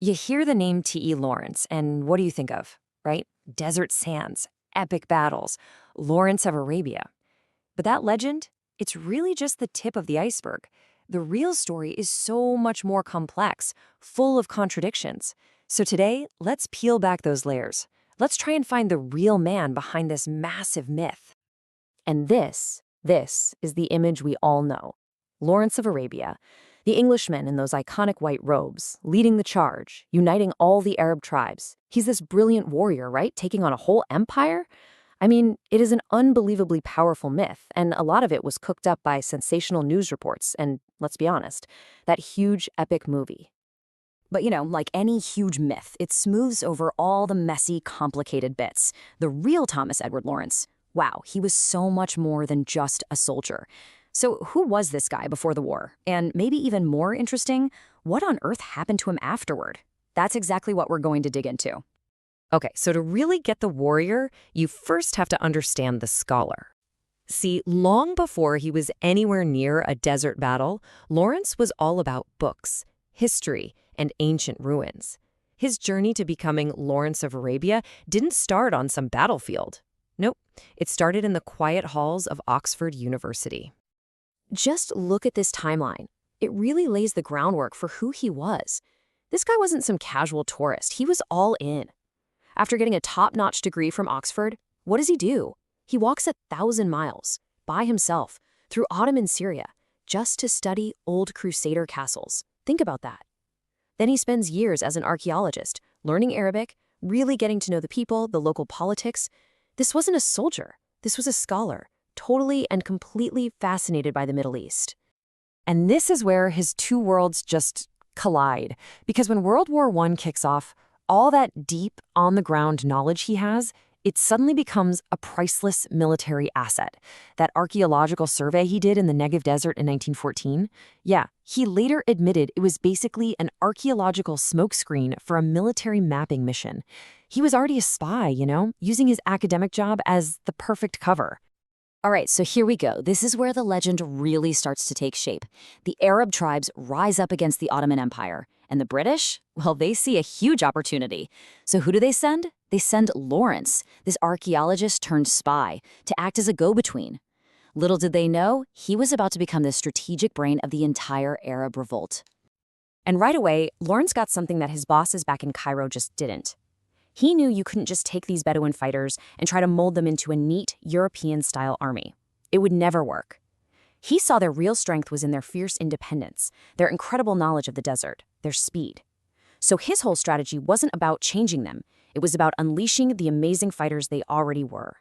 You hear the name T.E. Lawrence, and what do you think of, right? Desert sands, epic battles, Lawrence of Arabia. But that legend, it's really just the tip of the iceberg. The real story is so much more complex, full of contradictions. So today, let's peel back those layers. Let's try and find the real man behind this massive myth. And this is the image we all know. Lawrence of Arabia, the Englishman in those iconic white robes, leading the charge, uniting all the Arab tribes. He's this brilliant warrior, right? Taking on a whole empire? I mean, it is an unbelievably powerful myth, and a lot of it was cooked up by sensational news reports and, let's be honest, that huge epic movie. But like any huge myth, it smooths over all the messy, complicated bits. The real Thomas Edward Lawrence, wow, he was so much more than just a soldier. So who was this guy before the war? And maybe even more interesting, what on earth happened to him afterward? That's exactly what we're going to dig into. Okay, so to really get the warrior, you first have to understand the scholar. See, long before he was anywhere near a desert battle, Lawrence was all about books, history, and ancient ruins. His journey to becoming Lawrence of Arabia didn't start on some battlefield. Nope, it started in the quiet halls of Oxford University. Just look at this timeline. It really lays the groundwork for who he was. This guy wasn't some casual tourist. He was all in. After getting a top-notch degree from Oxford, what does he do? He walks 1,000 miles, by himself, through Ottoman Syria, just to study old Crusader castles. Think about that. Then he spends years as an archaeologist, learning Arabic, really getting to know the people, the local politics. This wasn't a soldier. This was a scholar, totally and completely fascinated by the Middle East. And this is where his two worlds just collide. Because when World War I kicks off, all that deep, on-the-ground knowledge he has, it suddenly becomes a priceless military asset. That archaeological survey he did in the Negev Desert in 1914, yeah, he later admitted it was basically an archaeological smokescreen for a military mapping mission. He was already a spy, using his academic job as the perfect cover. All right, so here we go. This is where the legend really starts to take shape. The Arab tribes rise up against the Ottoman Empire. And the British? Well, they see a huge opportunity. So who do they send? They send Lawrence, this archaeologist turned spy, to act as a go-between. Little did they know, he was about to become the strategic brain of the entire Arab Revolt. And right away, Lawrence got something that his bosses back in Cairo just didn't. He knew you couldn't just take these Bedouin fighters and try to mold them into a neat, European-style army. It would never work. He saw their real strength was in their fierce independence, their incredible knowledge of the desert, their speed. So his whole strategy wasn't about changing them. It was about unleashing the amazing fighters they already were.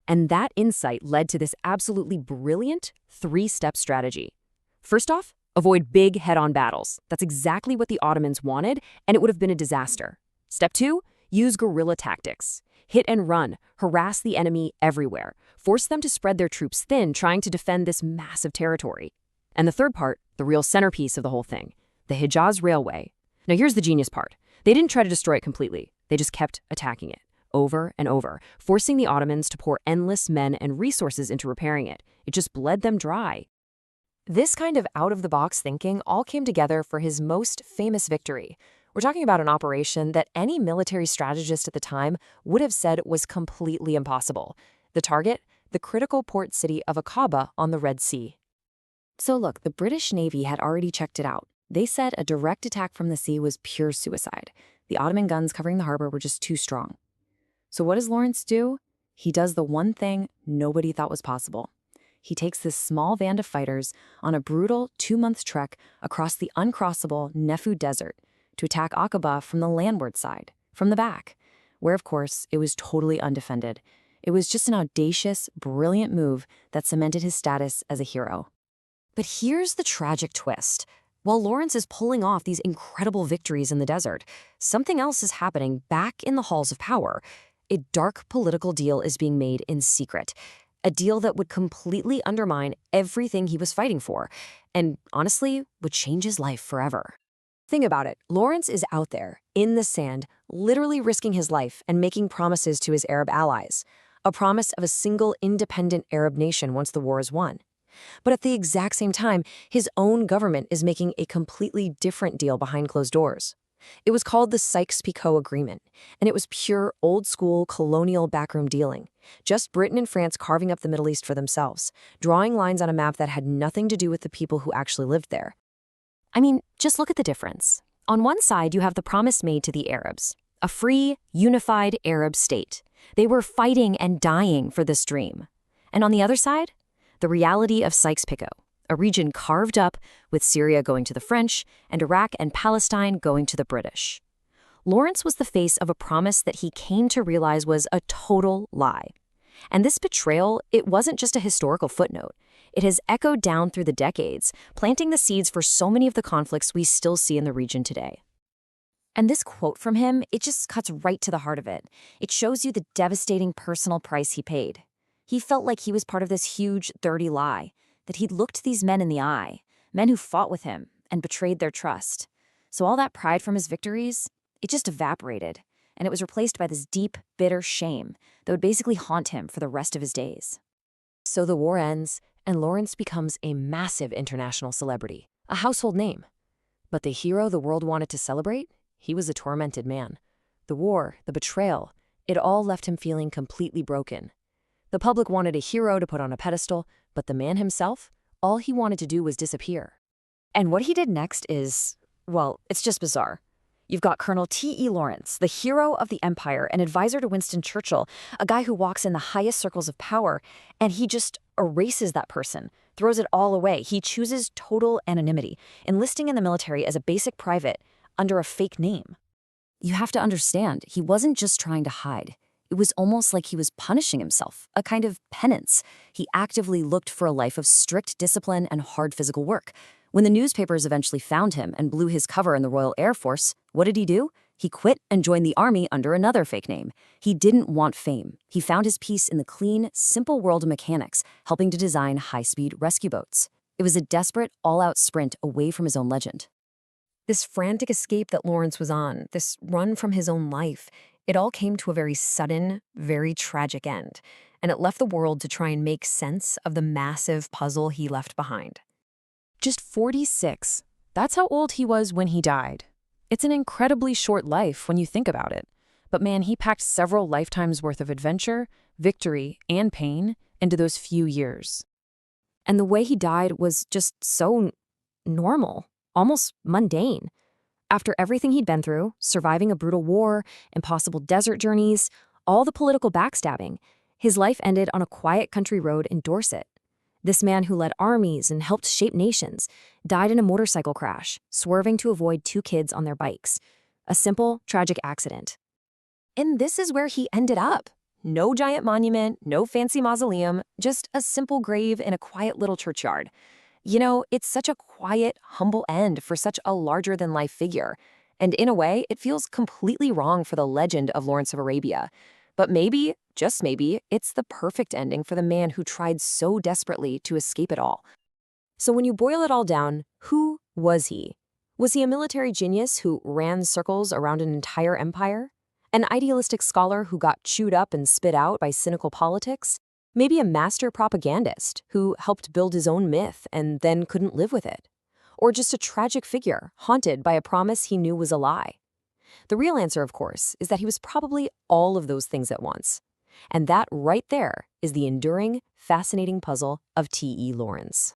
And that insight led to this absolutely brilliant three-step strategy. First off, avoid big head-on battles. That's exactly what the Ottomans wanted, and it would have been a disaster. Step 2, use guerrilla tactics. Hit and run, harass the enemy everywhere, force them to spread their troops thin, trying to defend this massive territory. And the third part, the real centerpiece of the whole thing, the Hijaz Railway. Now here's the genius part. They didn't try to destroy it completely. They just kept attacking it, over and over, forcing the Ottomans to pour endless men and resources into repairing it. It just bled them dry. This kind of out-of-the-box thinking all came together for his most famous victory. We're talking about an operation that any military strategist at the time would have said was completely impossible. The target? The critical port city of Aqaba on the Red Sea. So look, the British Navy had already checked it out. They said a direct attack from the sea was pure suicide. The Ottoman guns covering the harbor were just too strong. So what does Lawrence do? He does the one thing nobody thought was possible. He takes this small band of fighters on a brutal 2-month trek across the uncrossable Nefu Desert to attack Aqaba from the landward side, from the back, where, of course, it was totally undefended. It was just an audacious, brilliant move that cemented his status as a hero. But here's the tragic twist. While Lawrence is pulling off these incredible victories in the desert, something else is happening back in the halls of power. A dark political deal is being made in secret, a deal that would completely undermine everything he was fighting for, and honestly, would change his life forever. Think about it. Lawrence is out there, in the sand, literally risking his life and making promises to his Arab allies. A promise of a single independent Arab nation once the war is won. But at the exact same time, his own government is making a completely different deal behind closed doors. It was called the Sykes-Picot Agreement, and it was pure old-school colonial backroom dealing. Just Britain and France carving up the Middle East for themselves, drawing lines on a map that had nothing to do with the people who actually lived there. I mean, just look at the difference. On one side, you have the promise made to the Arabs, a free, unified Arab state. They were fighting and dying for this dream. And on the other side, the reality of Sykes-Picot, a region carved up with Syria going to the French and Iraq and Palestine going to the British. Lawrence was the face of a promise that he came to realize was a total lie. And this betrayal, it wasn't just a historical footnote. It has echoed down through the decades, planting the seeds for so many of the conflicts we still see in the region today. And this quote from him, it just cuts right to the heart of it. It shows you the devastating personal price he paid. He felt like he was part of this huge, dirty lie, that he'd looked these men in the eye, men who fought with him and betrayed their trust. So all that pride from his victories, it just evaporated, and it was replaced by this deep, bitter shame that would basically haunt him for the rest of his days. So the war ends, and Lawrence becomes a massive international celebrity, a household name. But the hero the world wanted to celebrate? He was a tormented man. The war, the betrayal, it all left him feeling completely broken. The public wanted a hero to put on a pedestal, but the man himself, all he wanted to do was disappear. And what he did next is, well, it's just bizarre. You've got Colonel T.E. Lawrence, the hero of the empire, an advisor to Winston Churchill, a guy who walks in the highest circles of power, and he just erases that person, throws it all away. He chooses total anonymity, enlisting in the military as a basic private under a fake name. You have to understand, he wasn't just trying to hide. It was almost like he was punishing himself, a kind of penance. He actively looked for a life of strict discipline and hard physical work. When the newspapers eventually found him and blew his cover in the Royal Air Force, what did he do? He quit and joined the army under another fake name. He didn't want fame. He found his peace in the clean, simple world of mechanics, helping to design high-speed rescue boats. It was a desperate, all-out sprint away from his own legend. This frantic escape that Lawrence was on, this run from his own life, it all came to a very sudden, very tragic end, and it left the world to try and make sense of the massive puzzle he left behind. Just 46. That's how old he was when he died. It's an incredibly short life when you think about it. But man, he packed several lifetimes worth of adventure, victory, and pain into those few years. And the way he died was just so normal, almost mundane. After everything he'd been through, surviving a brutal war, impossible desert journeys, all the political backstabbing, his life ended on a quiet country road in Dorset. This man who led armies and helped shape nations died in a motorcycle crash, swerving to avoid two kids on their bikes. A simple, tragic accident. And this is where he ended up. No giant monument, no fancy mausoleum, just a simple grave in a quiet little churchyard. You know, it's such a quiet, humble end for such a larger-than-life figure. And in a way, it feels completely wrong for the legend of Lawrence of Arabia. But maybe, just maybe, it's the perfect ending for the man who tried so desperately to escape it all. So when you boil it all down, who was he? Was he a military genius who ran circles around an entire empire? An idealistic scholar who got chewed up and spit out by cynical politics? Maybe a master propagandist who helped build his own myth and then couldn't live with it? Or just a tragic figure haunted by a promise he knew was a lie? The real answer, of course, is that he was probably all of those things at once. And that right there is the enduring, fascinating puzzle of T.E. Lawrence.